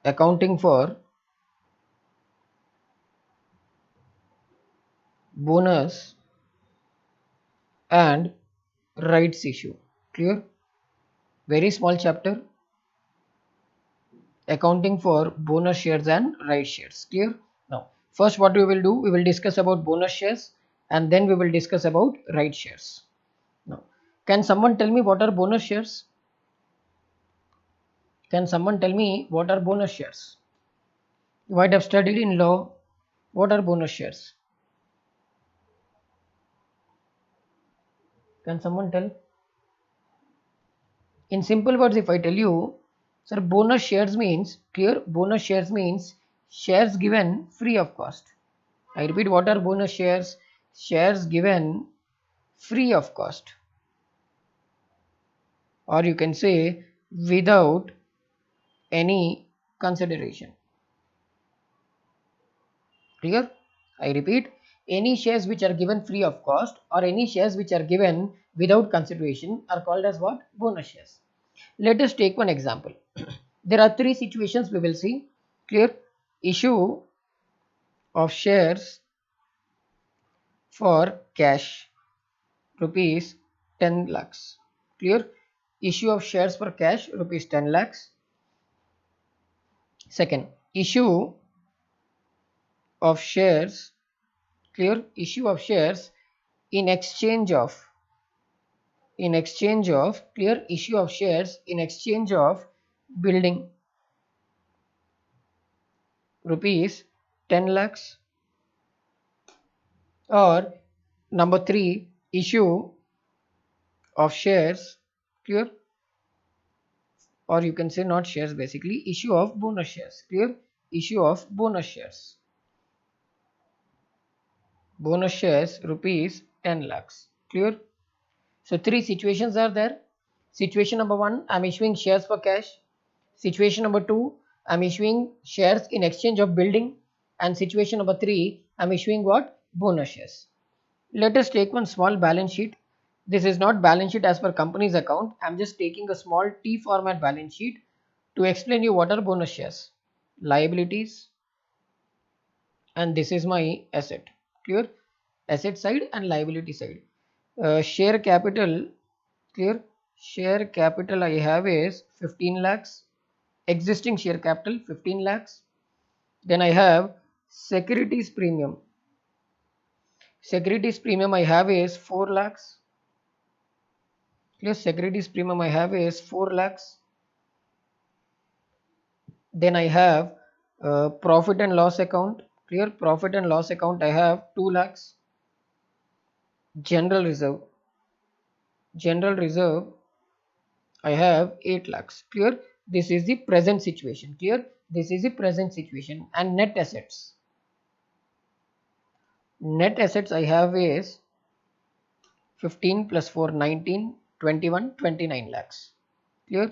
accounting for bonus and rights issue. Clear? Very small chapter, accounting for bonus shares and right shares. Clear? Now first what we will do, we will discuss about bonus shares and then we will discuss about right shares. Now can someone tell me what are bonus shares? Can someone tell me what are bonus shares? You might have studied in law. What are bonus shares? Can someone tell? In simple words, if I tell you, sir, bonus shares means, clear, bonus shares means shares given free of cost. I repeat, what are bonus shares? Shares given free of cost, or you can say without any consideration. Clear? I repeat, any shares which are given free of cost or any shares which are given without consideration are called as what? Bonus shares. Let us take one example. There are three situations we will see. Clear? Issue of shares for cash, rupees 10 lakhs. Clear? Issue of shares for cash, rupees 10 lakhs. Second, issue of shares, clear, issue of shares in exchange of, clear, issue of shares in exchange of building, rupees 10 lakhs. Or number 3, issue of shares, clear, or you can say not shares, basically issue of bonus shares. Clear? Issue of bonus shares, bonus shares rupees 10 lakhs. Clear? So three situations are there. Situation number 1, I'm issuing shares for cash. Situation number 2, I'm issuing shares in exchange of building. And situation number 3, I'm issuing what? Bonus shares. Let us take one small balance sheet. This is not balance sheet as per company's account. I'm just taking a small T format balance sheet to explain you what are bonus shares. Liabilities, and this is my asset. Clear? Asset side and liability side. Share capital, clear? Share capital I have is 15 lakhs. Existing share capital 15 lakhs. Then I have securities premium. Securities premium I have is 4 lakhs. Clear? Securities premium I have is 4 lakhs. Then I have profit and loss account. Clear? Profit and loss account I have 2 lakhs. General reserve. General reserve I have 8 lakhs. Clear? This is the present situation. Clear? This is the present situation. And net assets. Net assets I have is 15 plus 4, 19, 21, 29 lakhs. Clear?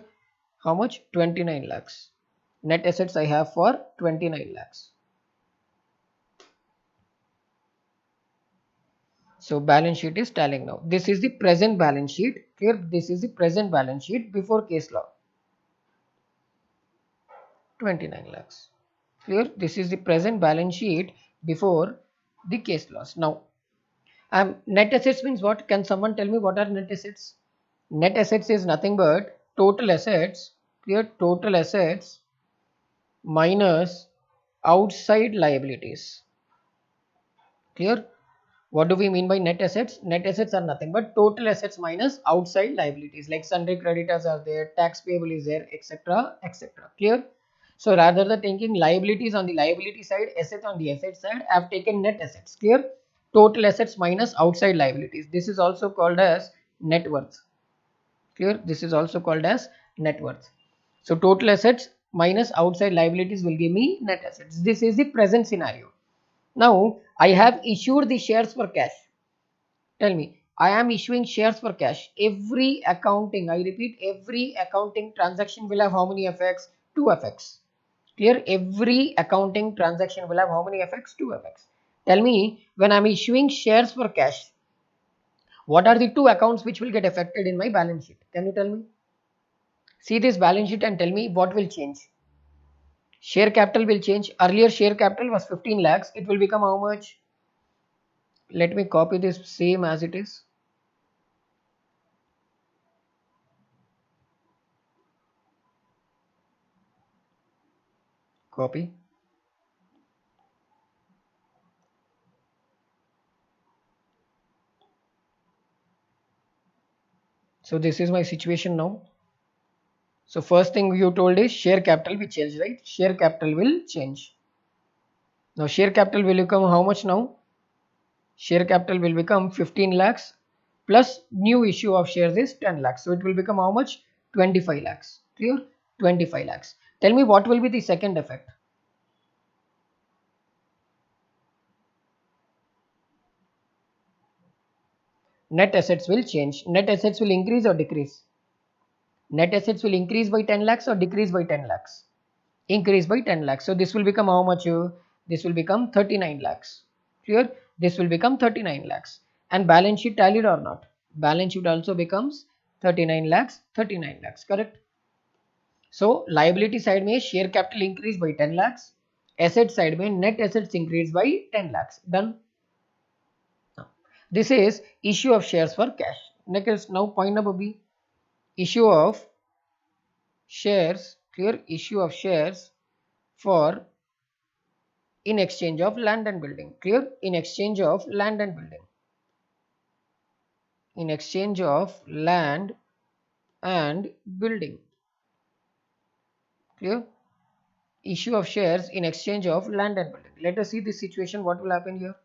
How much? 29 lakhs. Net assets I have for 29 lakhs. So balance sheet is tallying now. This is the present balance sheet. Clear? This is the present balance sheet before case law. 29 lakhs. Clear? This is the present balance sheet before the case laws. Now, net assets means what? Can someone tell me what are net assets? Net assets is nothing but total assets. Clear? Total assets minus outside liabilities. Clear? What do we mean by net assets? Net assets are nothing but total assets minus outside liabilities, like sundry creditors are there, tax payable is there, etc., etc. Clear? So rather than taking liabilities on the liability side, asset on the asset side, I have taken net assets. Clear? Total assets minus outside liabilities. This is also called as net worth. Clear? This is also called as net worth. So total assets minus outside liabilities will give me net assets. This is the present scenario. Now I have issued the shares for cash. Tell me, I am issuing shares for cash. Every accounting, I repeat, every accounting transaction will have how many effects? 2 effects. Clear? Every accounting transaction will have how many effects? 2 effects. Tell me, when I am issuing shares for cash, what are the 2 accounts which will get affected in my balance sheet? Can you tell me? See this balance sheet and tell me what will change. Share capital will change. Earlier share capital was 15 lakhs. It will become how much? Let me copy this same as it is. Copy. So this is my situation now. So first thing you told is share capital will change, right? Share capital will change. Now share capital will become how much now? Share capital will become 15 lakhs plus new issue of shares is 10 lakhs. So it will become how much? 25 lakhs. Clear? 25 lakhs. Tell me what will be the second effect? Net assets will change. Net assets will increase or decrease? Net assets will increase by 10 lakhs or decrease by 10 lakhs? Increase by 10 lakhs. So this will become how much? This will become 39 lakhs. Clear? This will become 39 lakhs. And balance sheet tallied or not? Balance sheet also becomes 39 lakhs, 39 lakhs. Correct? So liability side में share capital increase by 10 lakhs. Asset side में net assets increase by 10 lakhs. Done. This is issue of shares for cash. Next, now point number B. Issue of shares. Clear? Issue of shares for in exchange of land and building. Clear? In exchange of land and building. In exchange of land and building. Clear? Issue of shares in exchange of land and building. Let us see this situation. What will happen here?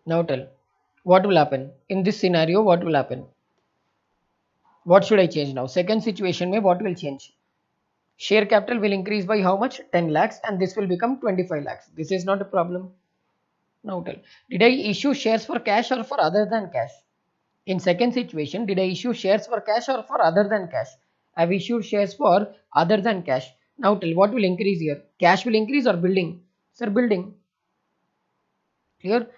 Now tell. What will happen? In this scenario, what will happen? What should I change now? Second situation, mein what will change? Share capital will increase by how much? 10 lakhs and this will become 25 lakhs. This is not a problem. Now tell. Did I issue shares for cash or for other than cash? In second situation, did I issue shares for cash or for other than cash? I've issued shares for other than cash. Now tell what will increase here? Cash will increase or building? Sir, building. Clear?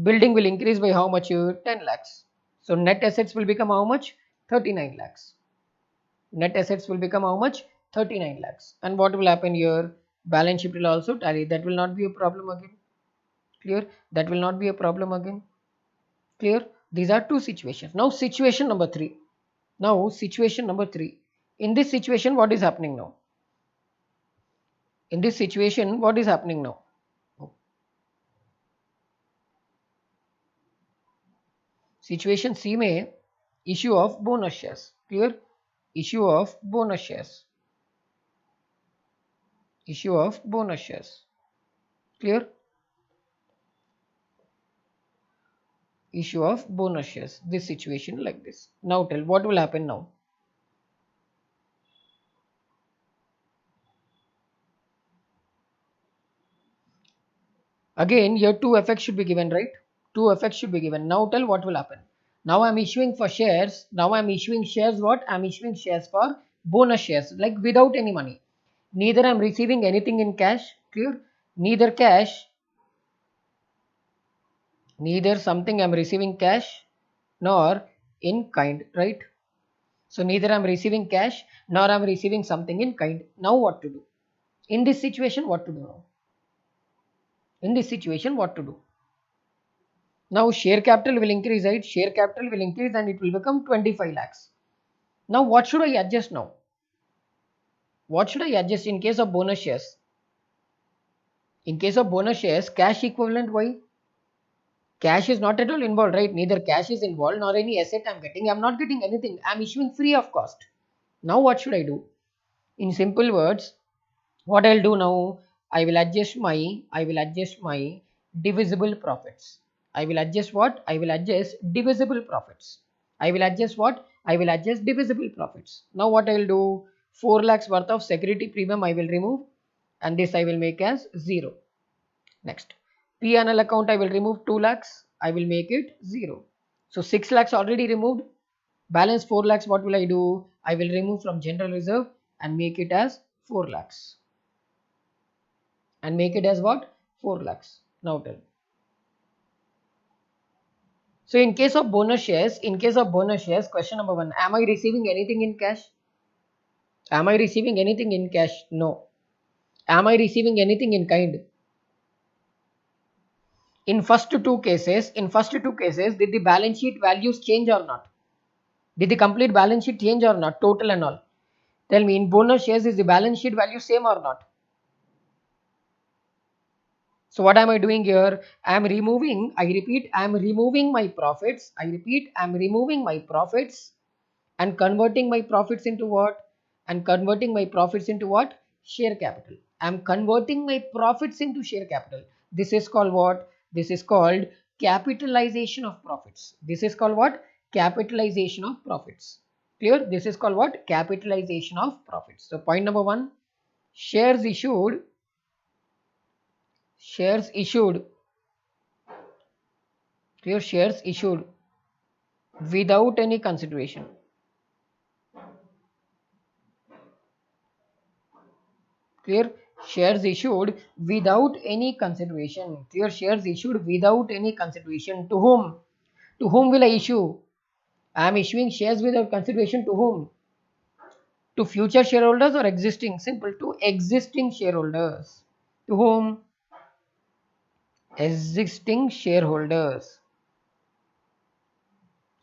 Building will increase by how much? 10 lakhs. So net assets will become how much? 39 lakhs. Net assets will become how much? 39 lakhs. And what will happen here? Balance sheet will also tally. That will not be a problem again. Clear? That will not be a problem again. Clear? These are two situations. Now situation number 3. Now situation number 3. In this situation, what is happening now? In this situation, what is happening now? Situation C में issue of bonus shares. Clear? Issue of bonus shares. Issue of bonus shares. Clear? Issue of bonus shares. This situation like this. Now tell what will happen now? Again, here two effects should be given, right? Two effects should be given. Now tell what will happen. Now I'm issuing for shares. Now I'm issuing shares what? I'm issuing shares for bonus shares, like without any money. Neither I'm receiving anything in cash. Clear? Neither cash, neither something I'm receiving cash nor in kind, right? So neither I'm receiving cash nor I'm receiving something in kind. Now what to do? In this situation, what to do now? In this situation, what to do? Now share capital will increase, right? Share capital will increase and it will become 25 lakhs. Now what should I adjust now? What should I adjust in case of bonus shares? In case of bonus shares, cash equivalent, why? Cash is not at all involved, right? Neither cash is involved nor any asset I'm getting. I'm not getting anything. I'm issuing free of cost. Now what should I do? In simple words, what I'll do now, I will adjust my divisible profits. I will adjust what? I will adjust divisible profits. I will adjust what? I will adjust divisible profits. Now what I will do? 4 lakhs worth of security premium I will remove and this I will make as 0. Next, P&L account I will remove 2 lakhs. I will make it 0. So 6 lakhs already removed. Balance 4 lakhs what will I do? I will remove from general reserve and make it as 4 lakhs. And make it as what? 4 lakhs. Now tell. So in case of bonus shares, question number 1, am I receiving anything in cash? Am I receiving anything in cash? No. Am I receiving anything in kind? In first two cases, did the balance sheet values change or not? Did the complete balance sheet change or not? Total and all. Tell me, in bonus shares, is the balance sheet value same or not? So what am I doing here? I repeat, I am removing my profits. I repeat, I am removing my profits and converting my profits into what? And converting my profits into what? Share capital. I am converting my profits into share capital. This is called what? This is called capitalization of profits. This is called what? Capitalization of profits. Clear? This is called what? Capitalization of profits. So point number 1, shares issued, clear, shares issued without any consideration. Clear, shares issued without any consideration. Clear, shares issued without any consideration. To whom? To whom will I issue? I am issuing shares without consideration to whom? To future shareholders or existing? Simple, to existing shareholders. To whom? Existing shareholders.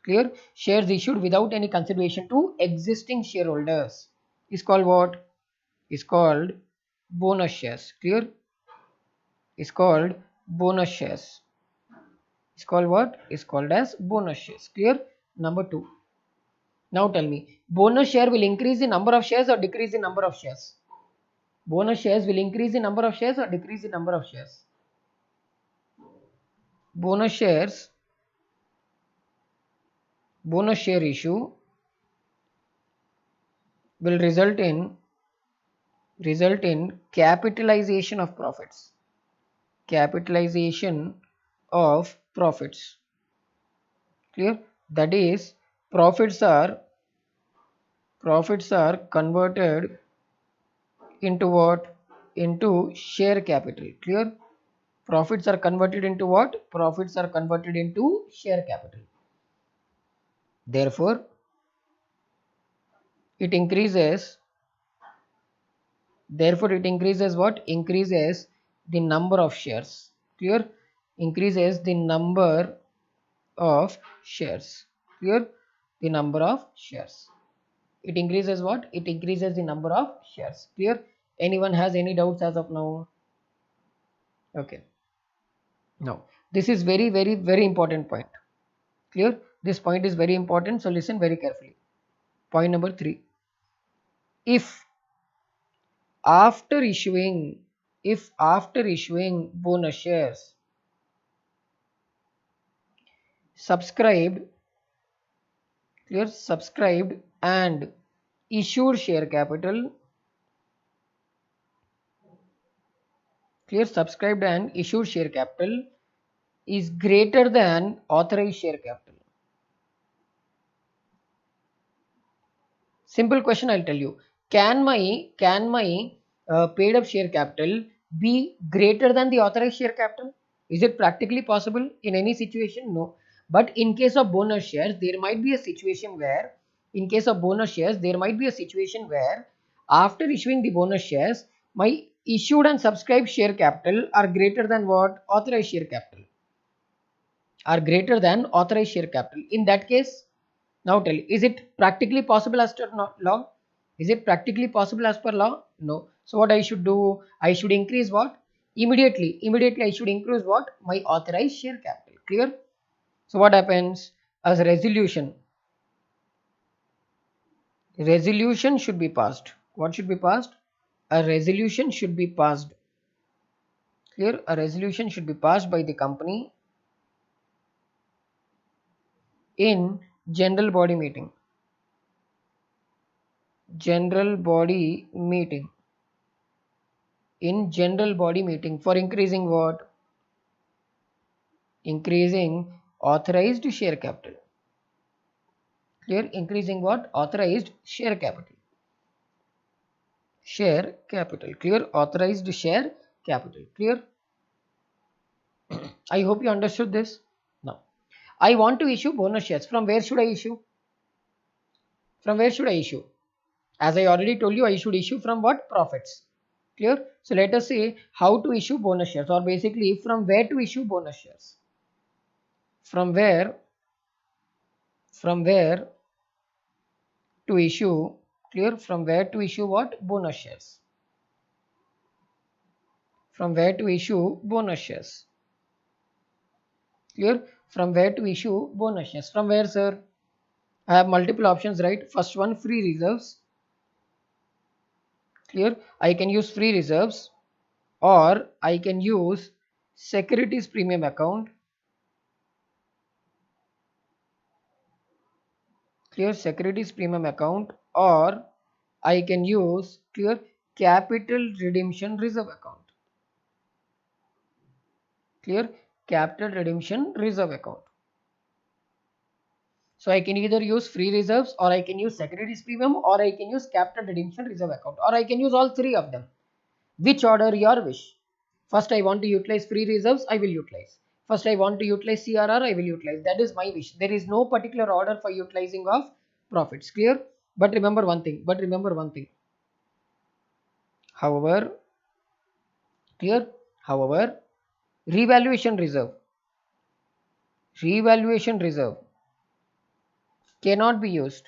Clear, shares issued without any consideration to existing shareholders is called what? Is called bonus shares. Clear, is called bonus shares. Is called what? Is called as bonus shares. Clear? Number 2. Now tell me, bonus share will increase the number of shares or decrease the number of shares? Bonus shares will increase the number of shares or decrease the number of shares? Bonus shares, bonus share issue will result in capitalization of profits. Capitalization of profits. Clear? That is, profits are converted into what? Into share capital. Clear? Profits are converted into what? Profits are converted into share capital. Therefore, it increases. Therefore, it increases what? Increases the number of shares. Clear? Increases the number of shares. Clear? The number of shares. It increases what? It increases the number of shares. Clear? Anyone has any doubts as of now? Okay. Now, this is very important point. Clear? This point is very important, so listen very carefully. Point number 3. If after issuing bonus shares, subscribed, clear, subscribed and issued share capital, clear, subscribed and issued share capital is greater than authorized share capital. Simple question, I'll tell you. Can my paid up share capital be greater than the authorized share capital? Is it practically possible in any situation? No. But in case of bonus shares, there might be a situation where, after issuing the bonus shares, my issued and subscribed share capital are greater than what? Authorized share capital. Are greater than authorized share capital. In that case, now tell, is it practically possible as per law? Is it practically possible as per law? No. So what I should do? I should increase what? Immediately I should increase what? My authorized share capital. Clear? So what happens? As a resolution should be passed. What should be passed? A resolution should be passed. Clear? A resolution should be passed by the company in general body meeting. General body meeting. In general body meeting for increasing what? Increasing authorized share capital. Clear? Increasing what? Authorized share capital. share capital. Clear? Authorized share capital. Clear? I hope you understood this. Now, I want to issue bonus shares. From where should I issue? From where should I issue? As I already told you, I should issue from what? Profits. Clear? So let us say how to issue bonus shares, or basically from where to issue bonus shares. From where to issue, clear? From where to issue what? Bonus shares. From where to issue bonus shares. Clear? From where to issue bonus shares. From where, sir? I have multiple options, right? First one, free reserves. Clear? I can use free reserves, or I can use securities premium account. Clear? Securities premium account, or I can use clear capital redemption reserve account. Clear? Capital redemption reserve account. So I can either use free reserves, or I can use securities premium, or I can use capital redemption reserve account, or I can use all three of them. Which order your wish? First I want to utilize free reserves, I will utilize. First I want to utilize CRR, I will utilize. That is my wish. There is no particular order for utilizing of profits. Clear? But remember one thing. However, clear? However, revaluation reserve. Revaluation reserve cannot be used.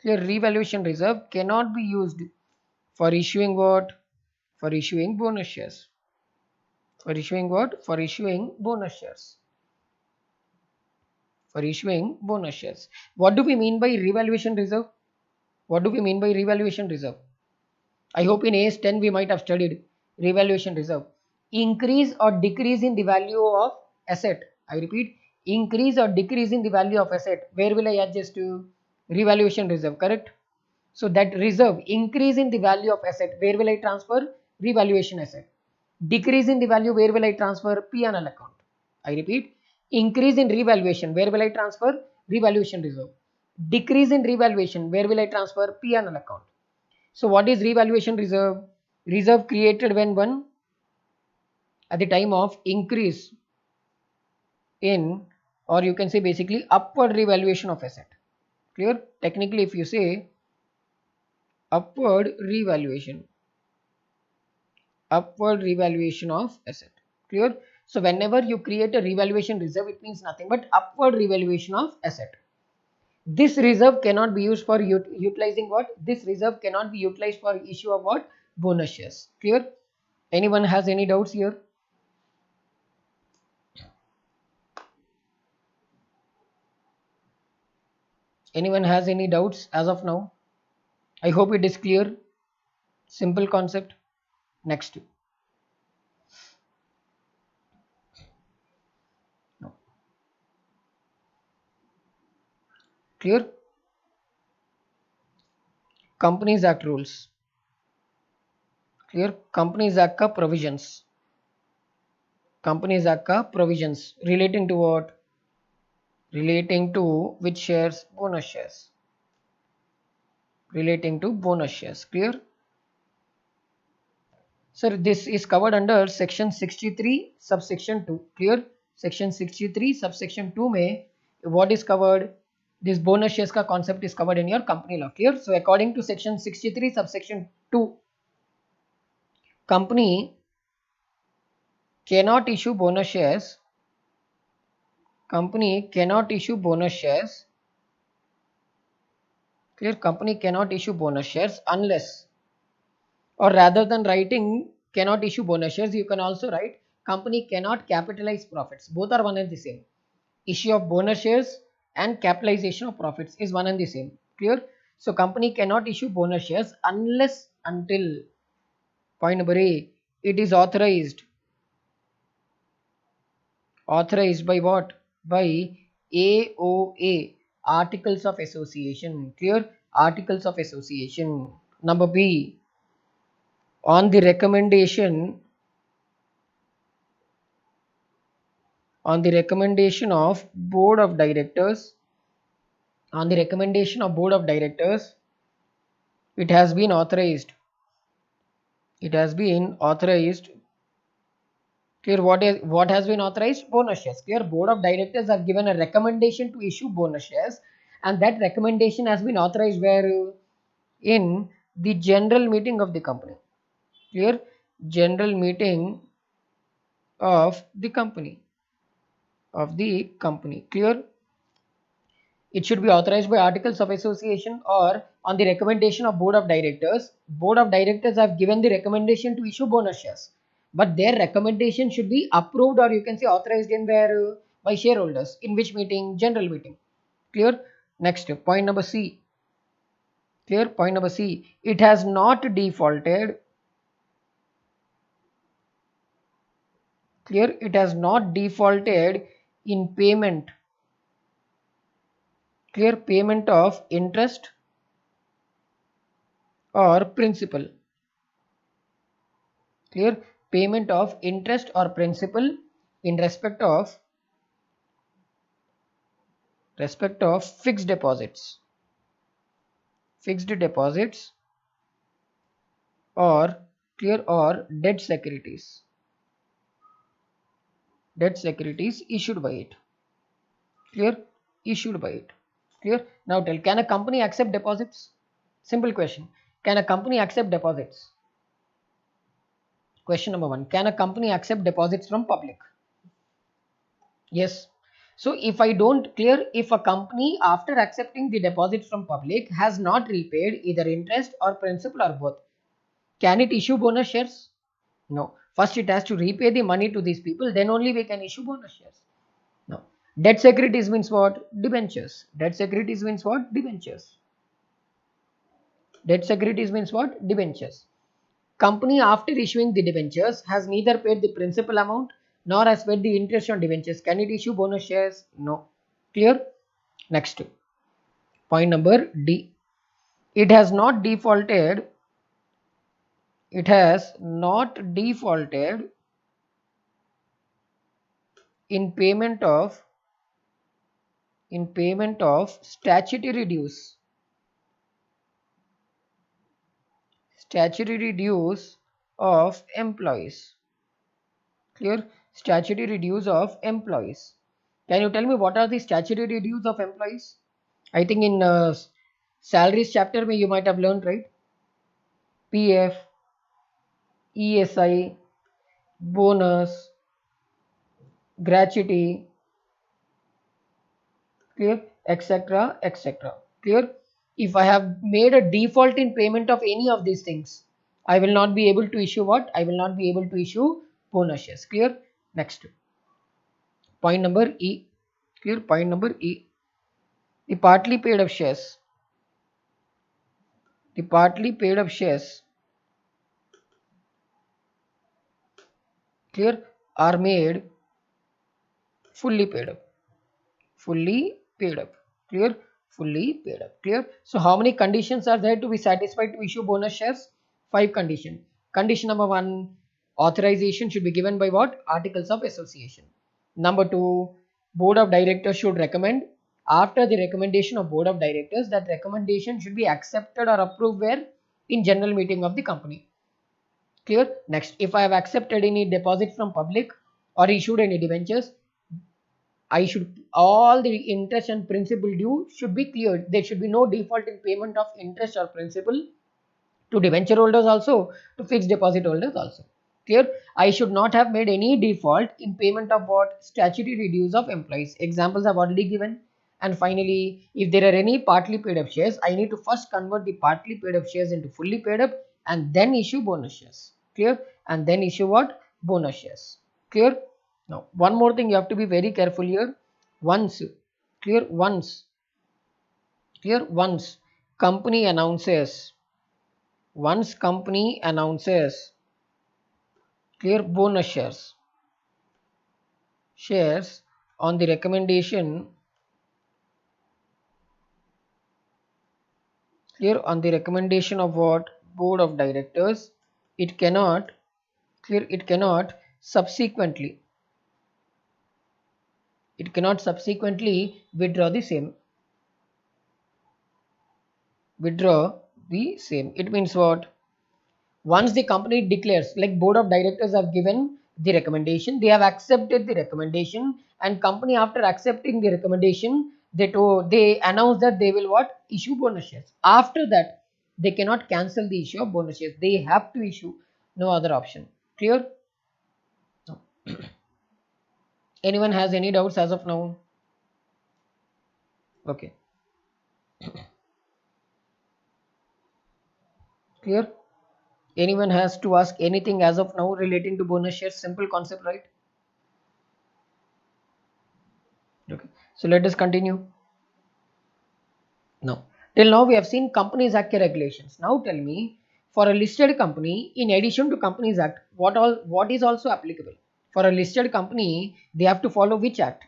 Clear? Revaluation reserve cannot be used for issuing what? For issuing bonus shares. For issuing what? For issuing bonus shares. For issuing bonus shares. What do we mean by revaluation reserve? What do we mean by revaluation reserve? I hope in AS10 we might have studied revaluation reserve. Increase or decrease in the value of asset. I repeat, increase or decrease in the value of asset. Where will I adjust to? Revaluation reserve, correct? So that reserve, increase in the value of asset, where will I transfer? Revaluation asset. Decrease in the value, where will I transfer? P&L account. I repeat, increase in revaluation, where will I transfer? Revaluation reserve. Decrease in revaluation, where will I transfer? P&L account. So what is revaluation reserve? Reserve created when one at the time of increase in, or you can say basically upward revaluation of asset. Clear? Technically if you say upward revaluation of asset. Clear? So whenever you create a revaluation reserve, it means nothing but upward revaluation of asset. This reserve cannot be used for utilizing what? This reserve cannot be utilized for issue of what? Bonus shares. Clear? Anyone has any doubts here? Anyone has any doubts as of now? I hope it is clear. Simple concept. Next. No. Clear? Companies Act rules. Clear? Companies Act ka provisions. Companies Act ka provisions relating to what? Relating to which shares? Bonus shares. Relating to bonus shares. Clear? Sir, this is covered under section 63 subsection 2. Clear? Section 63 subsection 2 में what is covered? This bonus shares का concept is covered in your company law. Clear? So according to section 63 subsection 2, company cannot issue bonus shares. Company cannot issue bonus shares. Clear? Company cannot issue bonus shares unless, or rather than writing cannot issue bonus shares, you can also write company cannot capitalize profits. Both are one and the same. Issue of bonus shares and capitalization of profits is one and the same. Clear? So company cannot issue bonus shares unless until, point number A, it is authorized. Authorized by what? By AOA, Articles of Association. Clear? Articles of Association. Number B, on the recommendation of board of directors, it has been authorized It has been authorized. Clear, what has been authorized? Bonus shares. Clear, board of directors have given a recommendation to issue bonus shares, and that recommendation has been authorized where in the general meeting of the company. Clear, general meeting of the company. Clear, it should be authorized by articles of association or on the recommendation of board of directors. Board of directors have given the recommendation to issue bonus shares, but their recommendation should be approved, or you can say authorized in where by shareholders. In which meeting? General meeting. Clear. Next, point number C. Clear. Point number C. It has not defaulted. Clear. It has not defaulted in payment. Clear. Payment of interest or principal. Clear. Payment of interest or principal in respect of fixed deposits or clear or debt securities issued by it. Clear. Issued by it. Clear. Now tell, can a company accept deposits? Simple question. Can a company accept deposits? Question number one. Can a company accept deposits from public? Yes. So if I don't clear, if a company after accepting the deposits from public has not repaid either interest or principal or both, can it issue bonus shares? No. First it has to repay the money to these people, then only we can issue bonus shares. No. Debt securities means what? Debentures. Debt securities means what? Debentures. Debt securities means what? Debentures. Company after issuing the debentures has neither paid the principal amount nor has paid the interest on debentures. Can it issue bonus shares? No. Clear? Next. Point number D. It has not defaulted. It has not defaulted in payment of statutory dues of employees. Clear? Statutory dues of employees. Can you tell me what are the statutory dues of employees? I think in salaries chapter you might have learned, right? PF, ESI, bonus, gratuity, clear, etc., etc. Clear? If I have made a default in payment of any of these things, I will not be able to issue what? I will not be able to issue bonus shares. Clear? Next. Point number E. Clear? Point number E. The partly paid up shares. The partly paid up shares, clear, are made fully paid up. Fully paid up. Clear? Fully paid up. Clear? So how many conditions are there to be satisfied to issue bonus shares? 5 conditions. Condition number 1, authorization should be given by what? Articles of association. Number 2, board of directors should recommend. After the recommendation of board of directors, that recommendation should be accepted or approved where? In general meeting of the company. Clear? Next, if I have accepted any deposit from public or issued any debentures, I should all the interest and principal due should be cleared. There should be no default in payment of interest or principal to debenture holders also, to fixed deposit holders also. Clear? I should not have made any default in payment of what? Statutory dues of employees. Examples I've already given. And finally, if there are any partly paid up shares, I need to first convert the partly paid up shares into fully paid up and then issue bonus shares. Clear? And then issue what? Bonus shares. Clear? Now, one more thing you have to be very careful here. Once, clear, once company announces, clear, bonus shares on the recommendation, clear, on the recommendation of what? Board of directors, it cannot, clear, it cannot subsequently withdraw the same. It means what? Once the company declares, like board of directors have given the recommendation, they have accepted the recommendation, and company after accepting the recommendation, they announce that they will what? Issue bonus shares. After that, they cannot cancel the issue of bonus shares. They have to issue, no other option. Clear? No. Anyone has any doubts as of now? Okay. Clear? Anyone has to ask anything as of now relating to bonus shares? Simple concept, right? Okay. So let us continue. Now, till now we have seen Companies Act regulations. Now tell me, for a listed company, in addition to Companies Act, what is also applicable? For a listed company, they have to follow which act?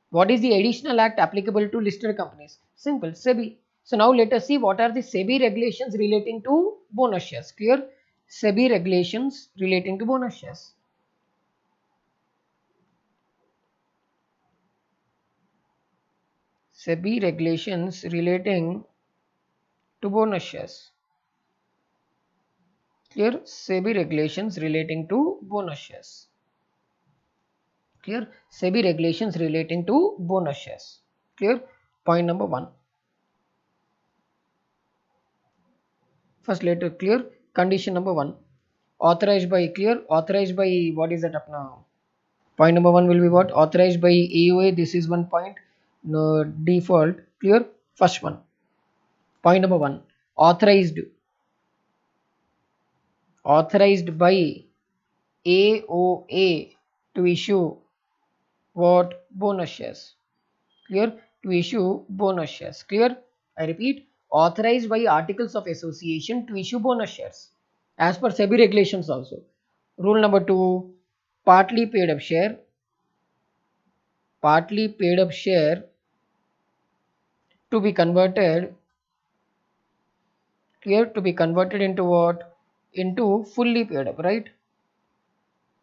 What is the additional act applicable to listed companies? Simple, SEBI. So now let us see what are the SEBI regulations relating to bonus shares. Clear? SEBI regulations relating to bonus shares. SEBI regulations relating to bonus shares. Clear? SEBI regulations relating to bonus shares. Clear? SEBI regulations relating to bonus shares. Clear? Point number 1. First let us clear condition number 1. Authorized by clear. Authorized by what is that up now? Point number 1 will be what? Authorized by AUA. This is one point. No default. Clear? First one. Point number 1. Authorized. Authorized by AOA to issue what? Bonus shares. Clear? To issue bonus shares. Clear? I repeat, authorized by articles of association to issue bonus shares as per SEBI regulations also. Rule number 2, partly paid up share. Partly paid up share to be converted. Clear? To be converted into what? Into fully paid up, right?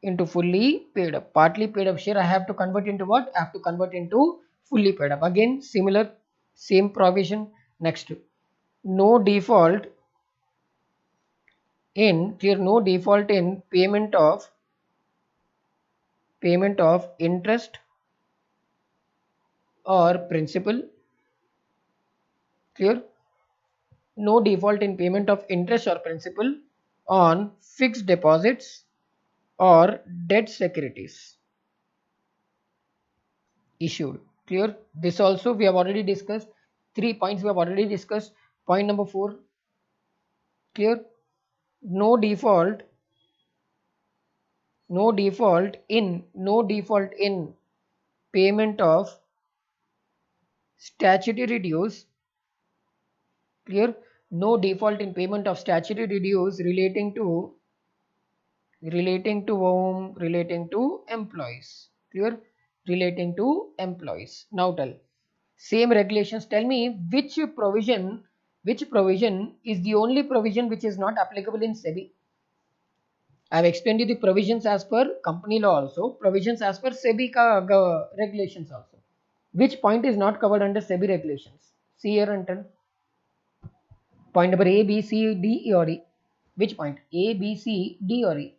Into fully paid up. Partly paid up share I have to convert into what? I have to convert into fully paid up. Again, similar, same provision. Next, no default in clear, no default in payment of interest or principal. Clear? No default in payment of interest or principal on fixed deposits or debt securities issued. Clear? This also we have already discussed. 3 points we have already discussed. Point number 4. Clear? No default, no default in payment of statutory dues. Clear? No default in payment of statutory dues relating to employees. Clear? Relating to employees. Now tell, same regulations, tell me which provision is the only provision which is not applicable in SEBI. I have explained you the provisions as per company law also, provisions as per SEBI regulations also. Which point is not covered under SEBI regulations? See here and tell. Point number A, B, C, D, E or E. Which point? A, B, C, D or E?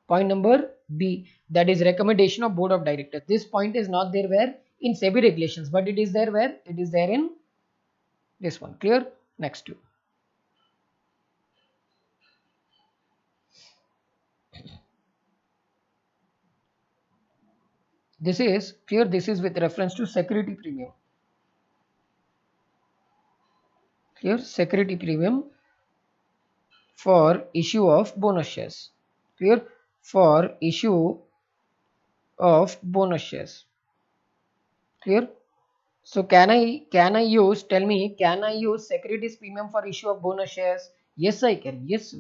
Point number B, that is recommendation of board of directors. This point is not there where? In SEBI regulations, but it is there where? It is there in this one. Clear? Next two. This is clear. This is with reference to security premium. Clear? Security premium for issue of bonus shares. Clear? For issue of bonus shares. Clear? So can I use, tell me, can I use securities premium for issue of bonus shares? Yes, I can. Yes.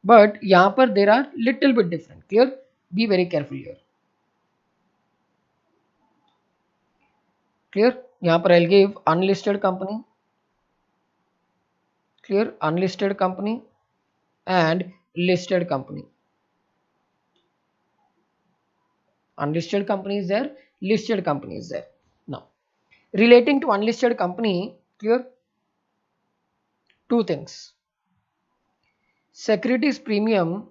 But यहाँ पर there are little bit different. Clear? Be very careful here. Clear? यहाँ पर I'll give unlisted company. Clear? Unlisted company and listed company. Unlisted company is there, listed company is there. Now, relating to unlisted company, clear? Two things. securities premium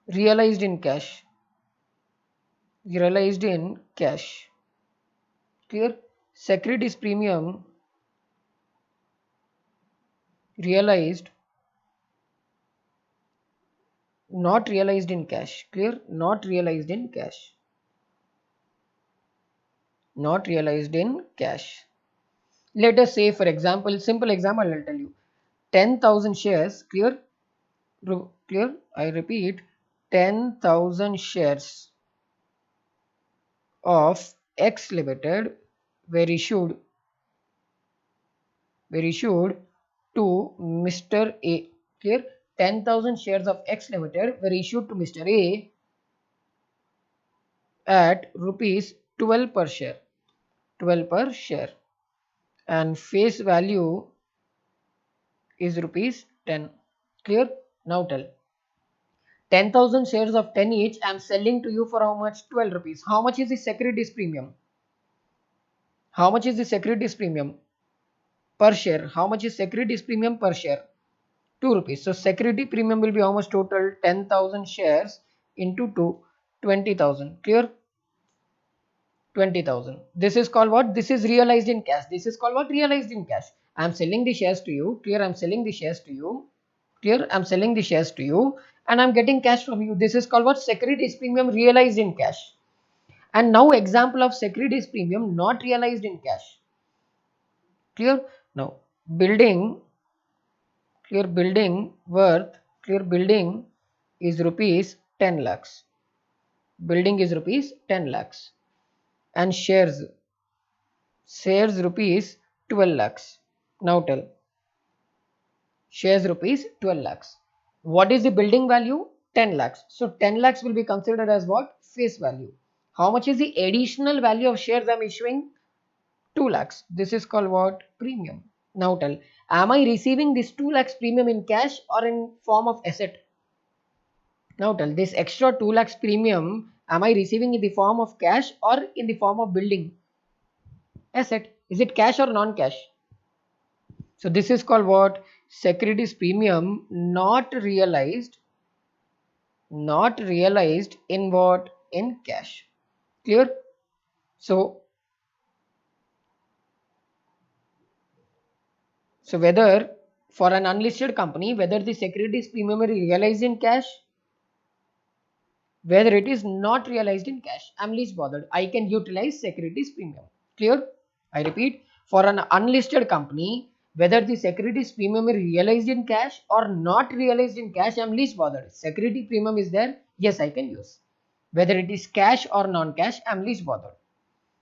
realized in cash. Realized in cash. Clear? Securities premium realized, not realized in cash. Clear? Not realized in cash. Not realized in cash. Let us say, for example, simple example I'll tell you. 10,000 shares. Clear? Clear? I repeat, 10,000 shares of X Limited were issued to Mr. A. Clear? 10,000 shares of X Limited were issued to Mr. A at rupees 12 per share. 12 per share. And face value is rupees 10. Clear? Now tell. 10,000 shares of 10 each I am selling to you for how much? 12 rupees. How much is the securities premium? How much is the securities premium per share? How much is securities premium per share? 2 rupees. So security premium will be how much total? 10,000 shares into 2, 20,000. Clear? 20,000. This is called what? This is realized in cash. This is called what? Realized in cash. I am selling the shares to you. Clear? I am selling the shares to you. Clear? I am selling the shares to you and I am getting cash from you. This is called what? Securities premium realized in cash. And now example of securities premium not realized in cash. Clear? Now building, clear, building worth, clear, building is rupees 10 lakhs. Building is rupees 10 lakhs. And shares rupees 12 lakhs. Now tell. Shares rupees 12 lakhs. What is the building value? 10 lakhs. So 10 lakhs will be considered as what? Face value. How much is the additional value of shares I am issuing? 2 lakhs. This is called what? Premium. Now tell. Am I receiving this 2 lakhs premium in cash or in form of asset? Now tell. This extra 2 lakhs premium, am I receiving in the form of cash or in the form of building? Asset. Is it cash or non-cash? So this is called what? Securities premium not realized in what? In cash. Clear? So whether for an unlisted company, whether the securities premium is realized in cash, whether it is not realized in cash, I'm least bothered. I can utilize securities premium. Clear? I repeat, for an unlisted company, whether the securities premium is realized in cash or not realized in cash, I'm least bothered. Security premium is there, yes, I can use. Whether it is cash or non-cash, I'm least bothered.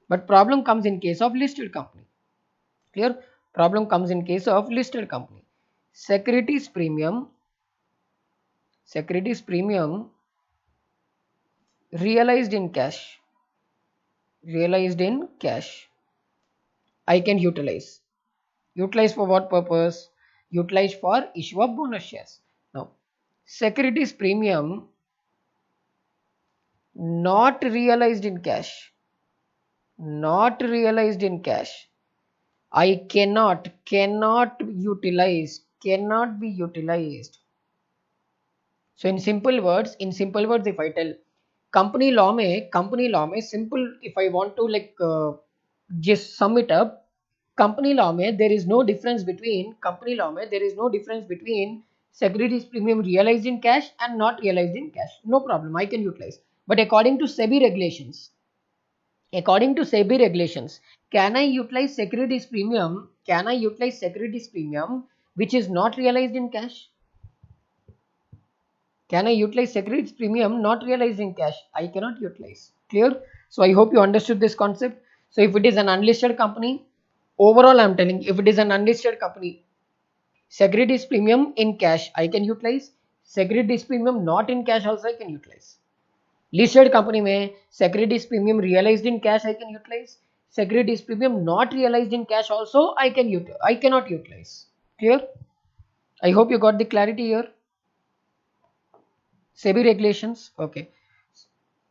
But problem comes in case of listed company. Clear? Problem comes in case of listed company. Securities premium realized in cash. Realized in cash. I can utilize. Utilize for what purpose? Utilize for issue of bonus shares. Now, securities premium not realized in cash. Not realized in cash. I cannot utilize, cannot be utilized. So in simple words, if I tell company law में simple, if I want to like just sum it up, company law में there is no difference between securities premium realized in cash and not realized in cash. No problem, I can utilize. But according to SEBI regulations, can I utilize securities premium? Can I utilize securities premium which is not realized in cash? Can I utilize securities premium not realized in cash? I cannot utilize. Clear? So I hope you understood this concept. So if it is an unlisted company, overall I am telling, if it is an unlisted company, securities premium in cash I can utilize. Securities premium not in cash also I can utilize. Listed company में securities premium realized in cash I can utilize. Securities premium not realized in cash also I cannot utilize. Clear? I hope you got the clarity here. SEBI regulations. Okay.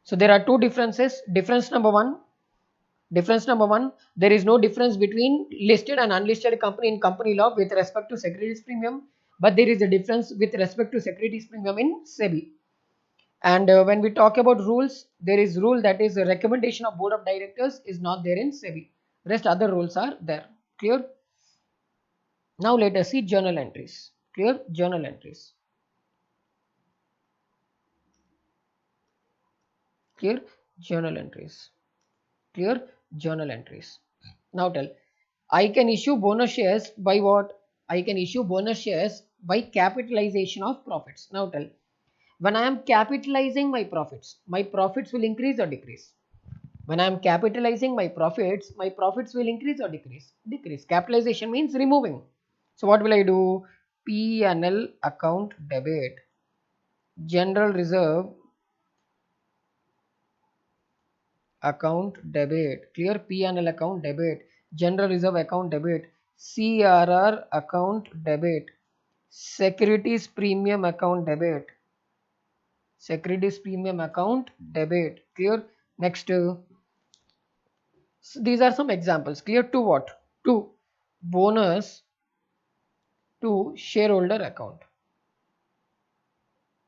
So there are two differences. Difference number one, there is no difference between listed and unlisted company in company law with respect to securities premium. but there is a difference with respect to securities premium in SEBI. And when we talk about rules, there is rule that is a recommendation of board of directors is not there in SEBI. Rest other rules are there. Clear? Now let us see journal entries. Clear? Journal entries. Clear? Journal entries. Clear? Journal entries. Now tell. I can issue bonus shares by what? I can issue bonus shares by capitalization of profits. Now tell. When I am capitalizing my profits will increase or decrease. When I am capitalizing my profits will increase or decrease. Decrease. Capitalization means removing. So what will I do? P&L account debit. General reserve account debit. Clear? P&L account debit. General reserve account debit. CRR account debit. Securities premium account debit. Securities premium account debit. Clear? Next, these are some examples. Clear? To what? To bonus to shareholder account.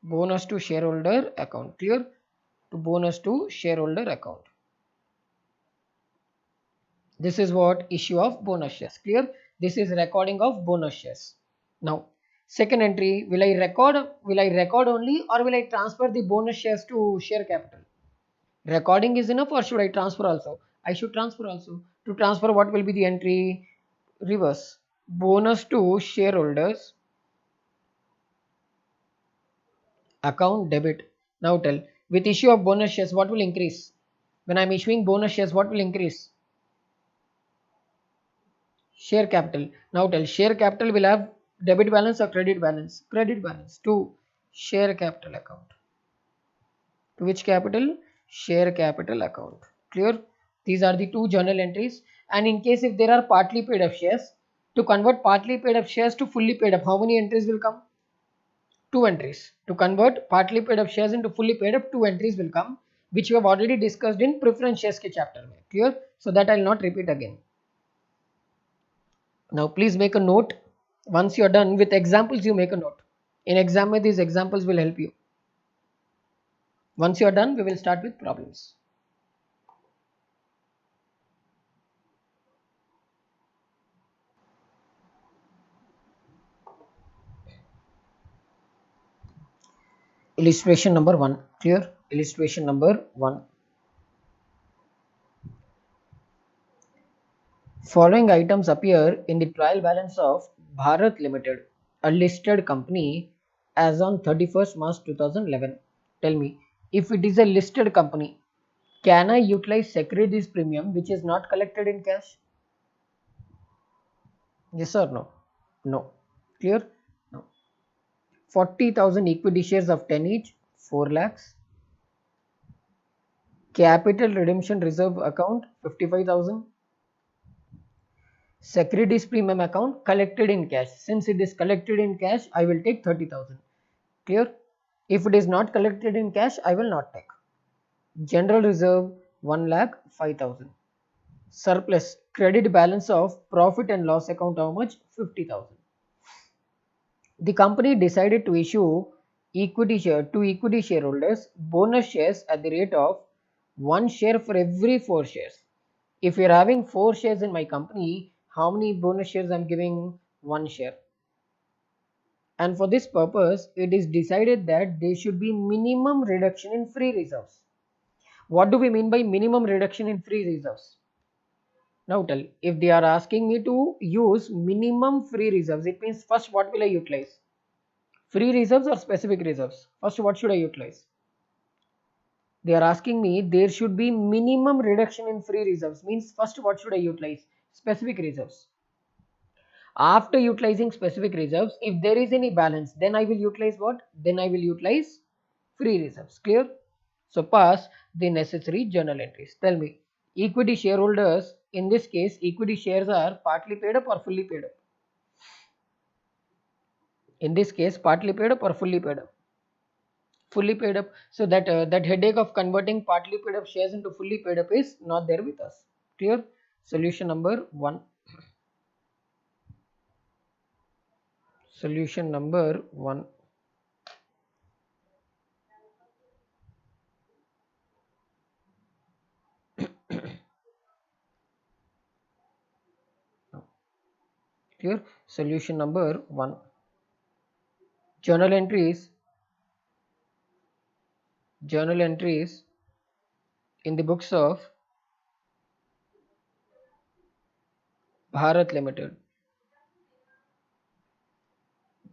Bonus to shareholder account. Clear? To bonus to shareholder account. This is what issue of bonus shares. Clear? This is recording of bonus shares. Now, second entry, will I record only or will I transfer the bonus shares to share capital? Recording is enough or should I transfer also? I should transfer also. To transfer, what will be the entry? Reverse. Bonus to shareholders account debit. Now tell, with issue of bonus shares, what will increase? When I am issuing bonus shares, what will increase? Share capital. Now tell, share capital will have debit balance or credit balance? Credit balance to share capital account. To which capital? Share capital account. Clear? These are the two journal entries. And in case if there are partly paid up shares, to convert partly paid up shares to fully paid up, how many entries will come? Two entries. To convert partly paid up shares into fully paid up, two entries will come, which we have already discussed in preference shares ke chapter mein. Clear? So that I will not repeat again. Now please make a note. Once you are done with examples, you make a note. In exam mein, these examples will help you. Once you are done, we will start with problems. Illustration number 1. Clear? Illustration number 1. Following items appear in the trial balance of Bharat Limited, a listed company, as on 31st March 2011. Tell me, if it is a listed company, can I utilize securities premium which is not collected in cash? Yes or no? No. Clear? No. 40,000 equity shares of 10 each, 4 lakhs. Capital redemption reserve account, 55,000. Securities premium account collected in cash. Since it is collected in cash, I will take 30,000. Clear? If it is not collected in cash, I will not take. General reserve 1 lakh 5,000. Surplus credit balance of profit and loss account, how much? 50,000. The company decided to issue equity share to equity shareholders bonus shares at the rate of 1 share for every 4 shares. If you are having 4 shares in my company, how many bonus shares I am giving? 1 share. And for this purpose, it is decided that there should be minimum reduction in free reserves. What do we mean by minimum reduction in free reserves? Now tell, if they are asking me to use minimum free reserves, it means first what will I utilize? Free reserves or specific reserves? First, what should I utilize? They are asking me there should be minimum reduction in free reserves, means first what should I utilize? Specific reserves. After utilizing specific reserves, if there is any balance, then I will utilize what? Then I will utilize free reserves. Clear? So pass the necessary journal entries. Tell me, equity shareholders, in this case, equity shares are partly paid up or fully paid up? In this case, partly paid up or fully paid up? Fully paid up. So that headache of converting partly paid up shares into fully paid up is not there with us. Clear? Solution number 1. Solution number 1. Clear? Solution number 1. Journal entries. Journal entries in the books of Bharat Limited.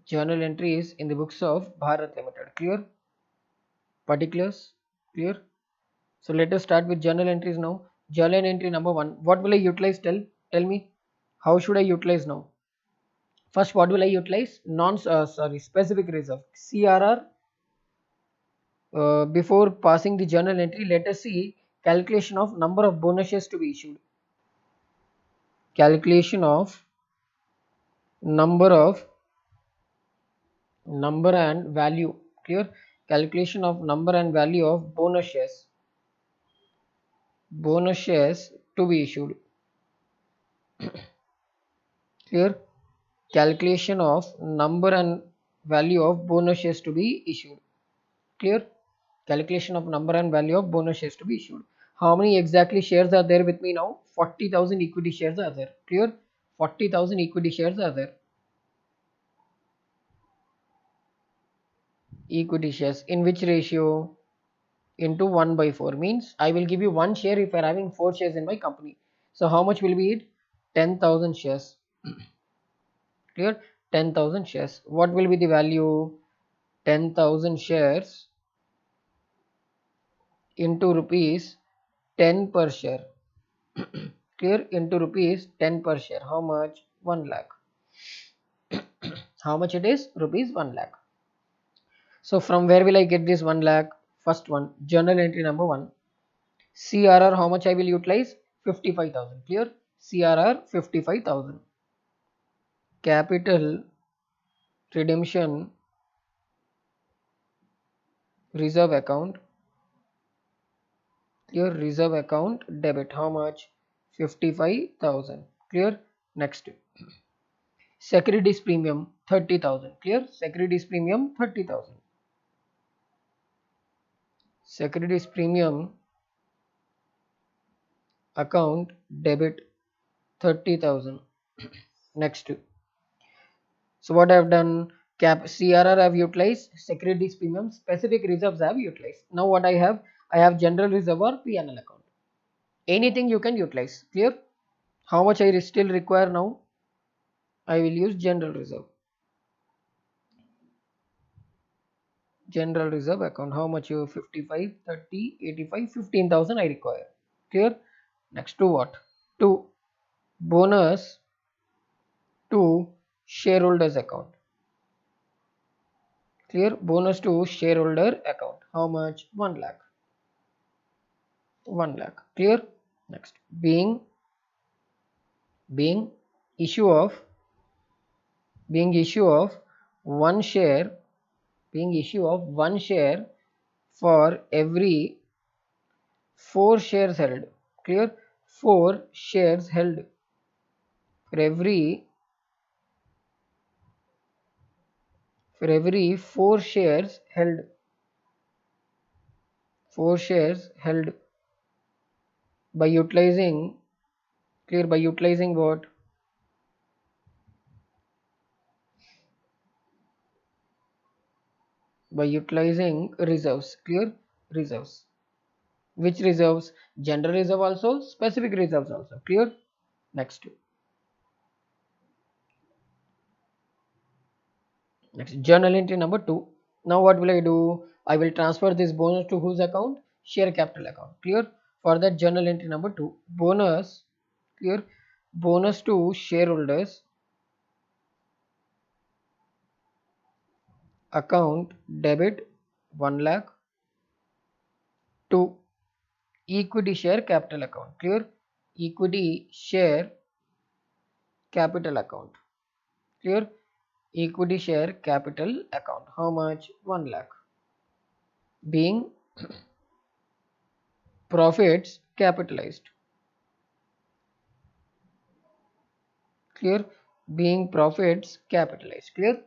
Journal entries in the books of Bharat Limited. Clear? Particulars? Clear? So let us start with journal entries now. Journal entry number 1. What will I utilize? Tell me. How should I utilize now? First, what will I utilize? Specific reserve. CRR. Before passing the journal entry, let us see calculation of number of bonus shares to be issued. Calculation of number and value. Clear? Calculation of number and value of bonus shares. Bonus shares to be issued. Clear? Calculation of number and value of bonus shares to be issued. Clear? Calculation of number and value of bonus shares to be issued. How many exactly shares are there with me now? 40,000 equity shares are there. Clear? 40,000 equity shares are there. Equity shares in which ratio? Into 1 by 4 means I will give you 1 share if I am having 4 shares in my company. So how much will be it? 10,000 shares. Clear? 10,000 shares. What will be the value? 10,000 shares into rupees 10 per share. Clear? Into rupees 10 per share. How much? 1 lakh. How much it is? Rupees 1 lakh. So from where will I get this 1 lakh? First one, journal entry number 1. CRR, how much I will utilize? 55,000. Clear? CRR 55,000. Capital redemption reserve account. Clear? Reserve account debit. How much? 55,000. Clear? Next. Securities premium 30,000. Clear? Securities premium 30,000. Securities premium account debit 30,000. Next. So what I have done? CRR I have utilized, securities premium, specific reserves I have utilized. Now what I have? I have general reserve or P&L account. Anything you can utilize. Clear? How much I still require now? I will use general reserve. General reserve account. How much you? 55, 30, 85, 15,000 I require. Clear? Next to what? To bonus to shareholders account. Clear? Bonus to shareholder account. How much? 1 lakh. 1 lakh. Clear? Next. Being issue of one share, for every 4 shares held. Clear? 4 shares held. For every 4 shares held. 4 shares held by utilizing. Clear? By utilizing what? By utilizing reserves. Clear? Reserves. Which reserves? General reserve also, specific reserves also. Clear? Next. Journal entry number 2. Now what will I do? I will transfer this bonus to whose account? Share capital account. Clear? For that, journal entry number 2. Bonus. Clear? Bonus to shareholders account debit 1 lakh to equity share capital account. Clear? Equity share capital account. Clear? Equity share capital account. How much? 1 lakh. Being profits capitalized. Clear? Being profits capitalized. Clear?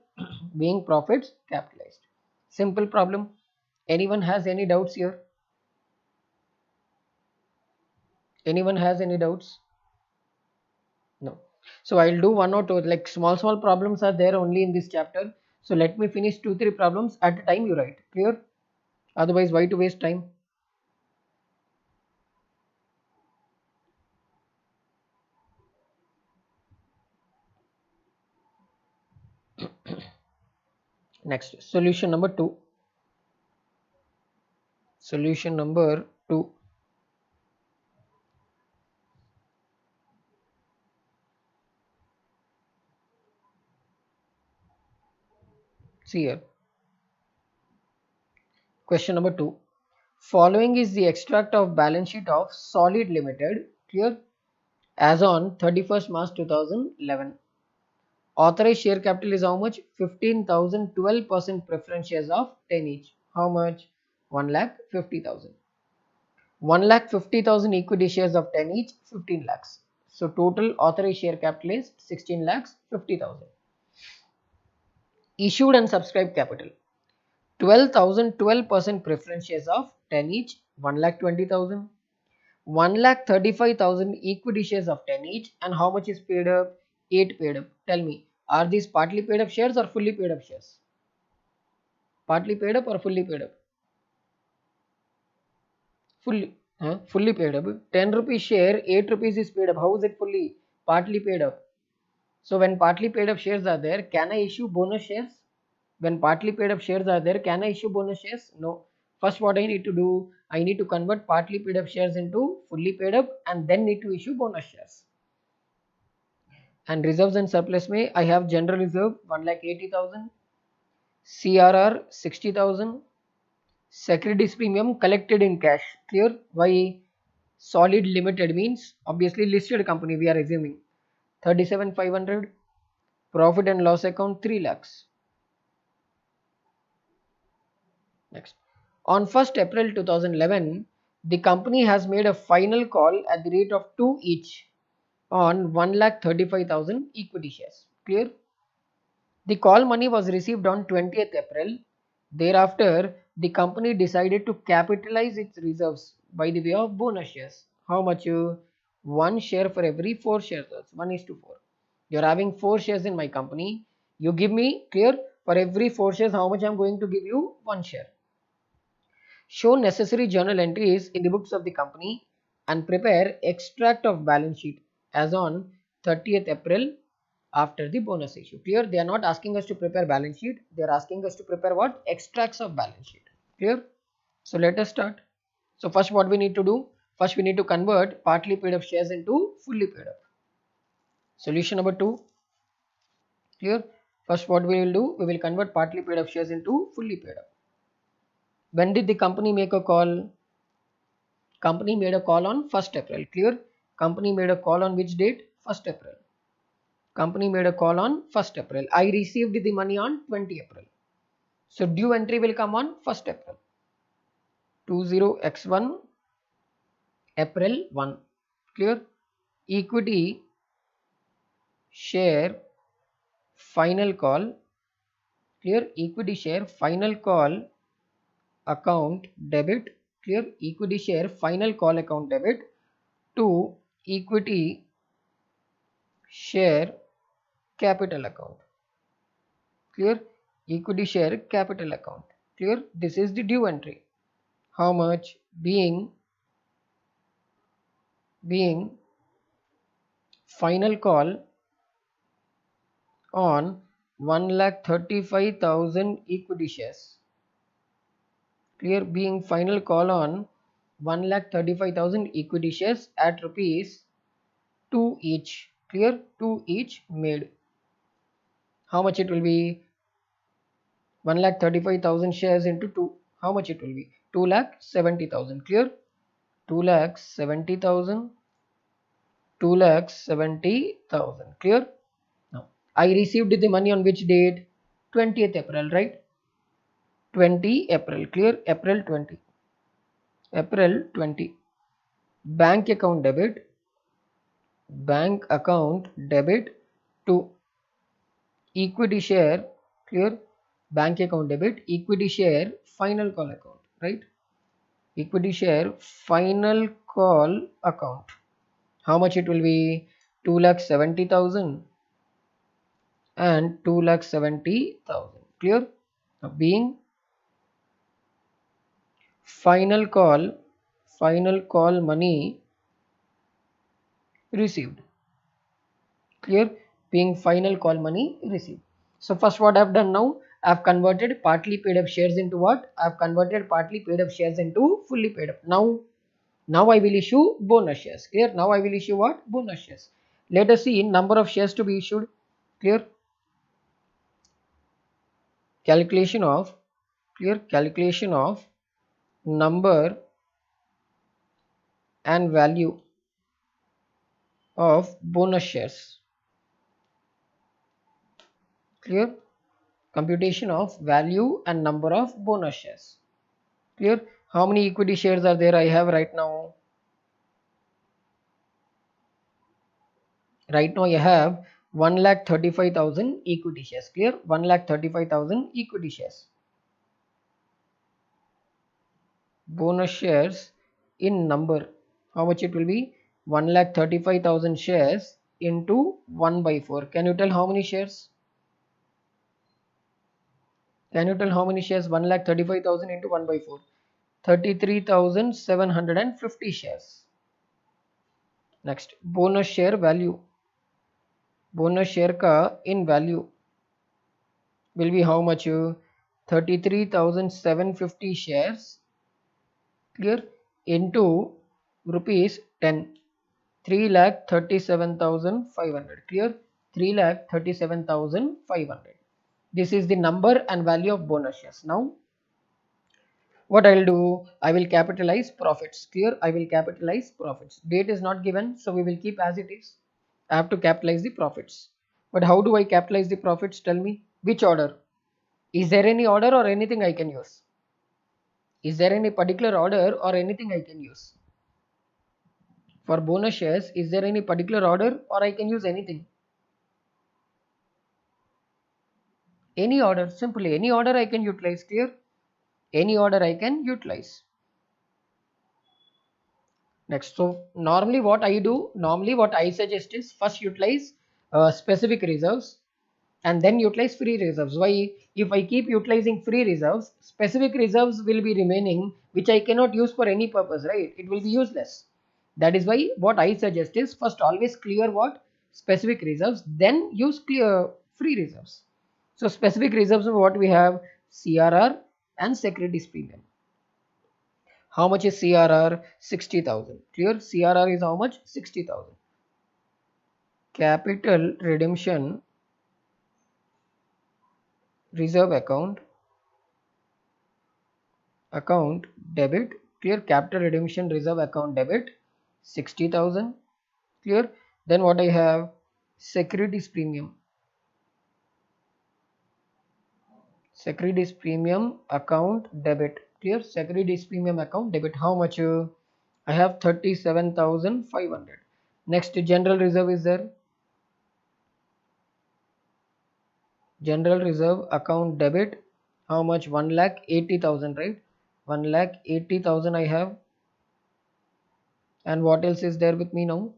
being profits capitalized. Simple problem. Anyone has any doubts here? Anyone has any doubts? No. So I'll do one or two, like small problems are there only in this chapter. So let me finish 2-3 problems at a time, you write. Clear? Otherwise, why to waste time? Next, solution number 2. Solution number 2. See here. Question number 2. Following is the extract of balance sheet of Solid Limited, clear, as on 31st March 2011. Authorized share capital is how much? 15,000, 12% preference shares of 10 each. How much? 1,50,000. 1,50,000 equity shares of 10 each, 15 lakhs. So total authorized share capital is 16 lakhs 50,000. Issued and subscribed capital 12,000, 12% preference shares of 10 each, 1,20,000. 1,35,000 equity shares of 10 each, and how much is paid up? 8 paid up. Tell me, are these partly paid up shares or fully paid up shares? Partly paid up or fully paid up? Fully paid up. 10 rupees share, 8 rupees is paid up. How is it fully? Partly paid up. So when partly paid up shares are there, can I issue bonus shares? When partly paid up shares are there, can I issue bonus shares? No. First, what I need to do? I need to convert partly paid up shares into fully paid up and then need to issue bonus shares. And reserves and surplus may I have general reserve 1,80,000, CRR 60,000, securities premium collected in cash. Clear? Why? Solid Limited means obviously listed company we are assuming. 37,500. Profit and loss account 3 lakhs. Next. On 1st April 2011, the company has made a final call at the rate of 2 each on 1,35,000 equity shares. Clear? The call money was received on 20th April. Thereafter, the company decided to capitalize its reserves by the way of bonus shares. How much? One share for every 4 shares. 1:4. You're having 4 shares in my company. You give me, clear, for every 4 shares, how much I'm going to give you? 1 share. Show necessary journal entries in the books of the company and prepare extract of balance sheet as on 30th April after the bonus issue. Clear? They are not asking us to prepare balance sheet. They are asking us to prepare what? Extracts of balance sheet. Clear? So let us start. So first what we need to do? First we need to convert partly paid up shares into fully paid up. Solution number 2. Clear? First what we will do? We will convert partly paid up shares into fully paid up. When did the company make a call? Company made a call on 1st April. Clear? Company made a call on which date? 1st April. Company made a call on 1st April. I received the money on 20 April. So due entry will come on 1st April. 20x1 April 1. Clear? Equity share final call. Clear? Equity share final call account debit. Clear? Equity share final call account debit to equity share capital account. Clear? Equity share capital account. Clear? This is the due entry. How much? Being final call on 1,35,000 equity shares. Clear? Being final call on 1,35,000 equity shares at rupees 2 each. Clear? 2 each made. How much it will be? 1,35,000 shares into 2. How much it will be? 2,70,000. Clear? 2,70,000. 2,70,000. Clear? Now, I received the money on which date? 20th April, right? 20 April. Clear? April 20. April 20. Bank account debit. Bank account debit to equity share clear. Bank account debit, equity share final call account, right? Equity share final call account, how much it will be? 2,70,000 and 2,70,000, clear. Now, being final call money received, clear. Being final call money received. So first what I've done now, I've converted partly paid up shares into what? I've converted partly paid up shares into fully paid up. Now I will issue bonus shares, clear. Now I will issue what? Bonus shares. Let us see number of shares to be issued, clear. Calculation of, clear, calculation of number and value of bonus shares, clear. Computation of value and number of bonus shares, clear. How many equity shares are there I have right now? Right now I have 1,35,000 equity shares, clear. 1,35,000 equity shares. Bonus shares in number, how much it will be? 1,35,000 shares into 1 by 4. Can you tell how many shares? Can you tell how many shares? 1,35,000 into 1 by 4. 33,750 shares. Next, bonus share value. Bonus share ka in value will be how much? 33,750 shares, clear, into rupees 10. 3,37,500, clear. 3,37,500. This is the number and value of bonus shares. Now what I'll do, I will capitalize profits, clear. I will capitalize profits. Date is not given, so we will keep as it is. I have to capitalize the profits. But how do I capitalize the profits? Tell me. Which order? Is there any order or anything I can use? Is there any particular order or anything I can use? For bonus shares, is there any particular order or I can use anything? Any order, simply any order I can utilize, clear. Any order I can utilize. Next, so normally what I suggest is first utilize specific reserves and then utilize free reserves. Why? If I keep utilizing free reserves, specific reserves will be remaining which I cannot use for any purpose, right? It will be useless. That is why what I suggest is first always clear what? Specific reserves, then use clear free reserves. So specific reserves are what we have: CRR and securities premium. How much is CRR? 60,000. Clear? CRR is how much? 60,000. Capital redemption reserve account debit. Clear? Capital redemption reserve account debit 60,000. Clear? Then what I have? Securities premium. Securities premium account debit. Clear? Securities premium account debit. How much? I have 37,500. Next, general reserve is there. General reserve account debit, how much? 1,80,000, right? 1,80,000 I have. And what else is there with me now?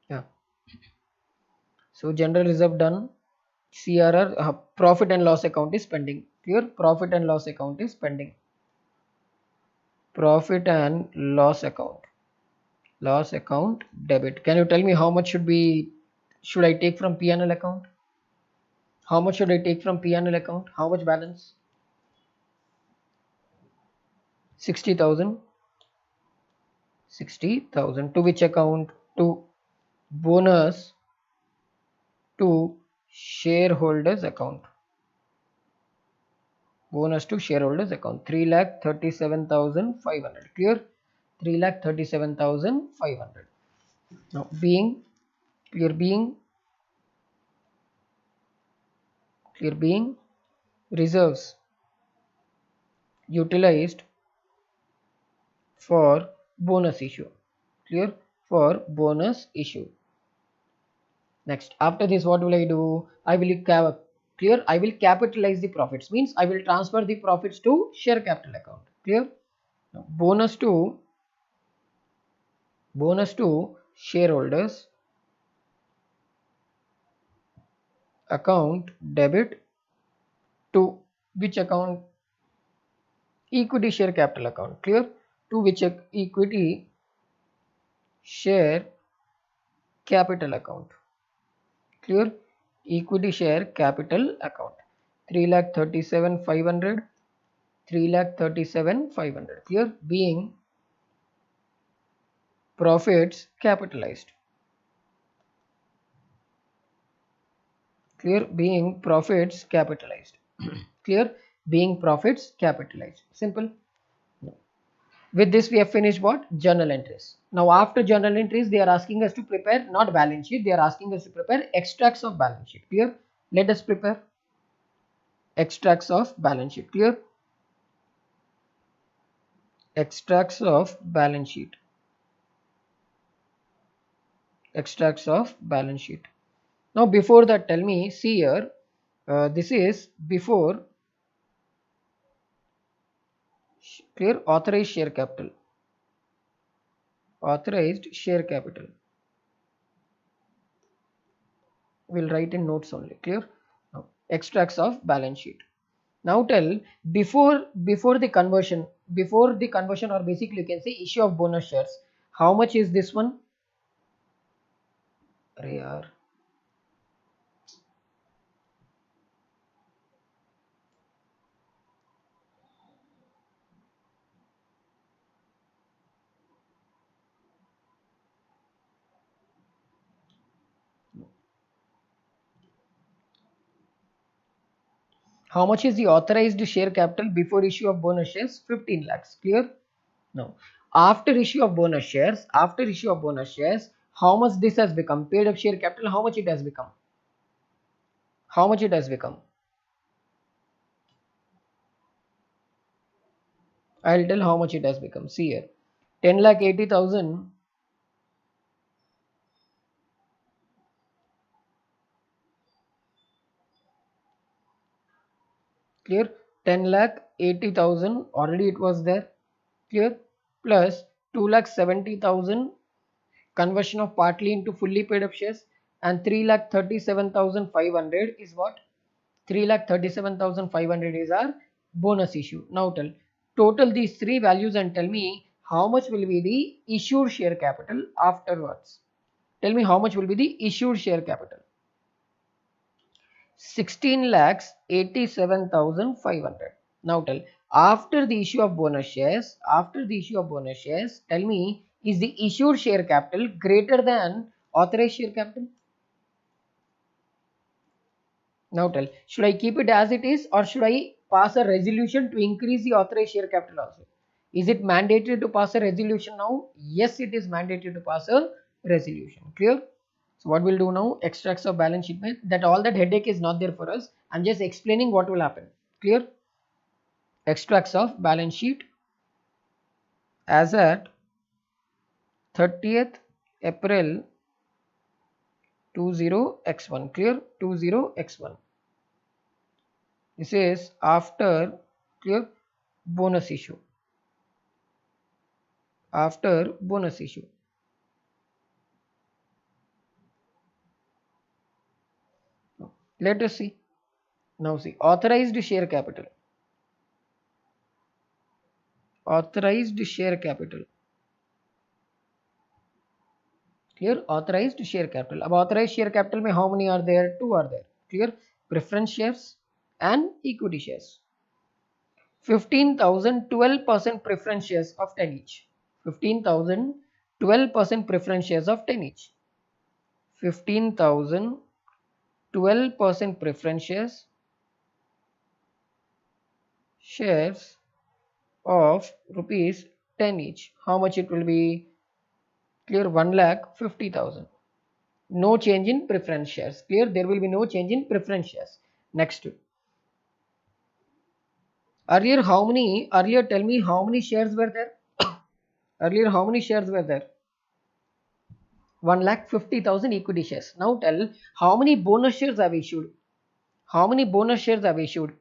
Yeah, so general reserve done. CRR, profit and loss account is pending. Clear? Profit and loss account is pending. Profit and loss account debit. Can you tell me how much should I take from P&L account? How much should I take from P&L account? How much balance? 60,000. 60,000 to which account? To bonus to shareholders account. Bonus to shareholders account. 3,37,500. Clear? 3,37,500. Now being reserves utilized for bonus issue. Clear? For bonus issue. Next, after this, what will I do? Clear? I will capitalize the profits. Means I will transfer the profits to share capital account. Clear? Now, bonus to shareholders account debit to which account? Equity share capital account. Clear? To which equity share capital account. Clear? Equity share capital account. 3,37,500. 3,37,500. Clear? Being profits capitalized. Clear? Being profits capitalized. Clear? Being profits capitalized. Simple. With this, we have finished what? Journal entries. Now, after journal entries, they are asking us to prepare not balance sheet. They are asking us to prepare extracts of balance sheet. Clear? Let us prepare extracts of balance sheet. Clear? Extracts of balance sheet. Extracts of balance sheet. Now, before that, tell me, see here, this is before clear authorized share capital. Authorized share capital. We'll write in notes only. Clear? Now, extracts of balance sheet. Now tell before the conversion or basically you can say issue of bonus shares. How much is this one? अरे यार how much is the authorized share capital before issue of bonus shares? 15 lakhs. Clear? Now after issue of bonus shares, how much this has become? Paid up share capital, how much it has become? How much it has become? I'll tell how much it has become. See here, 10,80,000. Clear? 10,80,000 already it was there. Clear? Plus 2,70,000 conversion of partly into fully paid up shares, and 3,37,500 is what? 3,37,500 is our bonus issue. Now tell total these three values and tell me how much will be the issued share capital afterwards. Tell me how much will be the issued share capital. 16,87,500. Now tell after the issue of bonus shares, tell me is the issued share capital greater than authorized share capital? Now tell, should I keep it as it is or should I pass a resolution to increase the authorized share capital also? Is it mandatory to pass a resolution now? Yes, it is mandatory to pass a resolution. Clear? So what we'll do now, extracts of balance sheet, that all that headache is not there for us. I'm just explaining what will happen. Clear? Extracts of balance sheet as at 30th April 20x1. Clear? 20x1. This is after clear bonus issue. After bonus issue. Let us see. Now see authorized share capital. Authorized share capital. Clear? Authorized share capital. Ab authorized share capital mein how many are there? Two are there. Clear? Preference shares and equity shares. 15,000 12% preference shares of 10 each. 15,000 12% preference shares of 10 each. 15,000 12% preference shares of rupees 10 each. How much it will be? Clear? 1,50,000. No change in preference shares. Clear? There will be no change in preference shares. Next. Earlier tell me how many shares were there? Earlier, how many shares were there? 1,50,000 equity shares. Now tell how many bonus shares have issued. How many bonus shares have issued?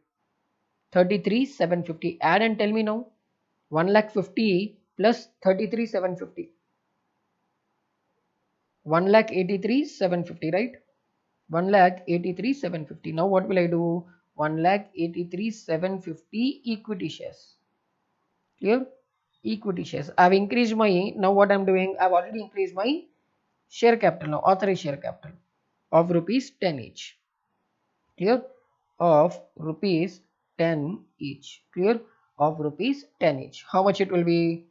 33,750. Add and tell me now. 1,50,000 plus 33,750. 1,83,750, right? 1,83,750. Now what will I do? 1,83,750 equity shares. Clear? Equity shares. I've increased my, now what I'm doing, I've already increased my share capital now, authorized share capital of rupees 10 each. Clear? Of rupees 10 each. Clear? Of rupees 10 each. How much it will be?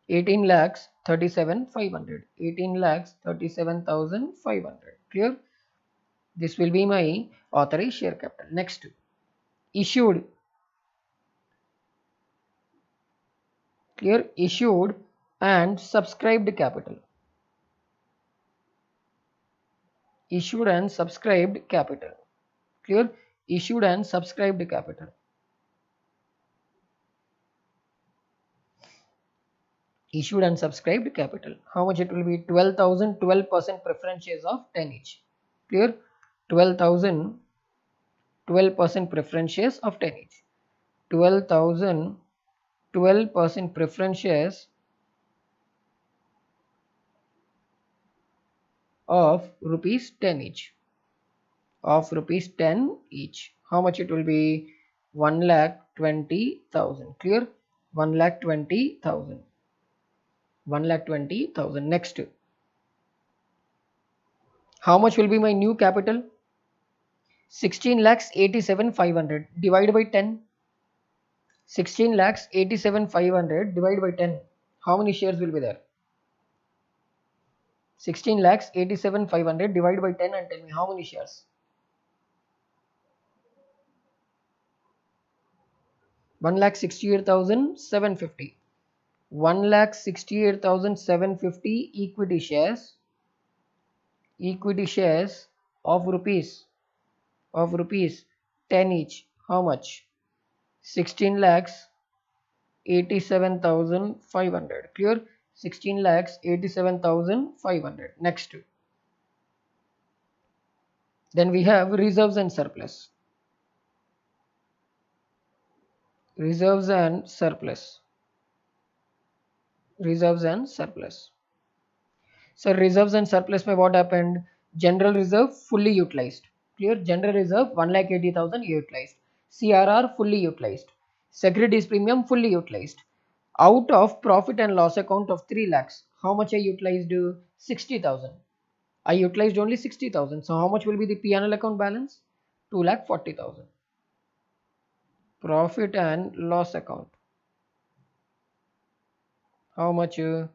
18 lakhs 37,500. 18 lakhs 37,500. Clear? This will be my authorized share capital. Next, issued. Clear? Issued and subscribed capital. Issued and subscribed capital. Clear? Issued and subscribed capital. Issued and subscribed capital. How much it will be? 12,000, 12% preference shares of 10 each. Clear? 12,000, 12% preference shares of 10 each. 12,000, 12% preference shares of rupees 10 each. Of rupees 10 each. How much it will be? 1,20,000. Clear? 1,20,000. 1,20,000. Next, how much will be my new capital? 16 lakhs 87,500 divided by 10. 16 lakhs 87,500 divided by 10. How many shares will be there? 16 lakhs 87,500 divided by 10 and tell me how many shares? 1,68,750. 1,68,750 equity shares. Equity shares of rupees 10 each. How much? 16 lakhs 87,500. Clear? 16 lakhs 87,500. Next, then we have reserves and surplus. Reserves and surplus. Reserves and surplus. So reserves and surplus mein what happened? General reserve fully utilized. Clear? General reserve 1,80,000 utilized. CRR fully utilized. Securities premium fully utilized. Out of profit and loss account of 3 lakhs, how much I utilized? 60,000. I utilized only 60,000. So how much will be the P&L account balance? 2,40,000. Profit and loss account. How much? 2,40,000.